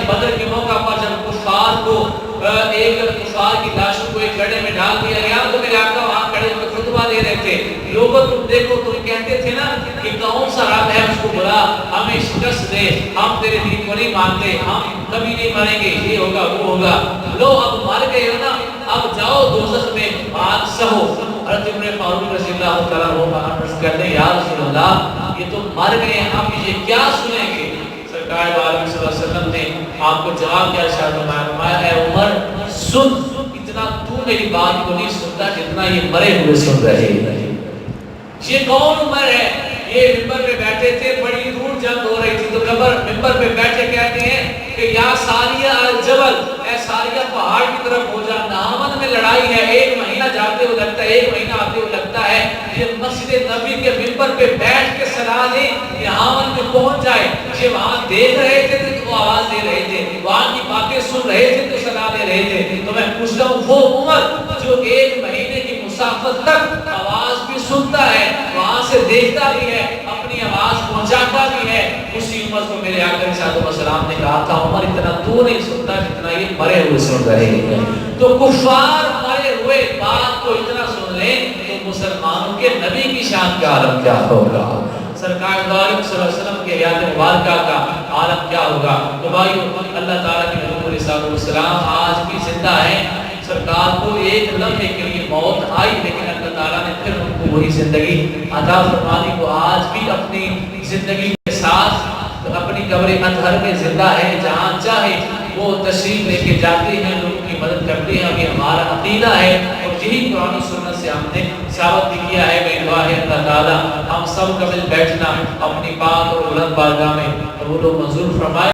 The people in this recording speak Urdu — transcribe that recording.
بدر کے موقع پر جب کفار کو ایک کفار کی لاشوں کو ایک گڑھے میں ڈال دیا گیا تو میرے آقا وہاں کھڑے ہو کے خطبہ دے رہے تھے. لوگوں تم دیکھو تم کہتے تھے نا کہ کون سا رب ہے اس کو بلا ہمیں شکست دے, ہم تیرے دین کو نہیں مانتے, ہم کبھی نہیں مریں گے, یہ ہوگا وہ ہوگا. لو اب مر گئے ہو نا, اب جاؤ دوزخ میں آگ سہو. حضرت عمر فاروق رضی اللہ تعالیٰ عنہ کہتے ہیں یا رسول اللہ یہ تو مر گئے ہیں, ہم یہ کیا سنیں گے؟ سرکار دو عالم صلی اللہ علیہ وسلم نے آپ کو جواب کیا ارشاد فرمایا اے عمر سن, اتنا تو میری بات کو نہیں سنتا جتنا یہ مرے ہوئے سن رہے ہیں. یہ کون عمر ہے؟ یہ ممبر پہ بیٹھے تھے, بڑی دور جنگ ہو رہی تھی تو ممبر پہ بیٹھے کہتے ہیں کہ یا ساریہ الجبل, اے ساریہ پہاڑ کی طرف ہو جا, نہاون میں لڑائی ہے, ایک مہینہ جاتے ہوئے لگتا ہے, ایک مہینہ آتے ہوئے لگتا ہے. یہ مسجد نبی کے ممبر پہ بیٹھ کے صلاح دیں, نہاون میں پہنچ جائے. یہ وہاں دیکھ رہے تھے تو وہ آواز دے رہے تھے, وہاں کی باتیں سن رہے تھے تو صلاح دے رہے تھے. تو میں پوچھتا ہوں وہ عمر جو ایک مہینے کی مسافت تک آواز بھی سنتا ہے, وہاں سے دیکھتا بھی ہے, اپنی آواز پہنچاتا بھی ہے, اسی عمر کو میرے آقا صلی اللہ علیہ وسلم نے کہا تھا عمر اتنا تو نہیں سنتا جتنا یہ مرے ہوئے سن رہے ہیں. تو کفار مرے ہوئے بات کو اتنا سن لیں تو مسلمانوں کے نبی کی شان کا عالم کیا ہوگا, سرکار دو عالم صلی اللہ علیہ وسلم کے حیات مبارکہ کا عالم کیا ہوگا. تو بھائی اللہ تعالیٰ کے حضور علیہ السلام آج بھی زندہ ہیں. سرکار کو ایک لمحے کے لیے موت آئی لیکن اللہ تعالیٰ نے پھر ان کو وہی زندگی عطا فرمانی. وہ آج بھی اپنی زندگی کے ساتھ اپنی قبر اطہر میں زندہ ہے, جہاں چاہے وہ تشریف لے کے جاتے ہیں, لوگوں کی مدد کرتے ہیں. یہ ہمارا عقیدہ ہے اور یہی قرآن و سنت سے ہم نے ثابت بھی کیا ہے. میری دعا ہے اللہ تعالیٰ ہم سب کا مل بیٹھنا اپنی پاک اور بلند بارگاہ میں قبول و منظور فرمائے.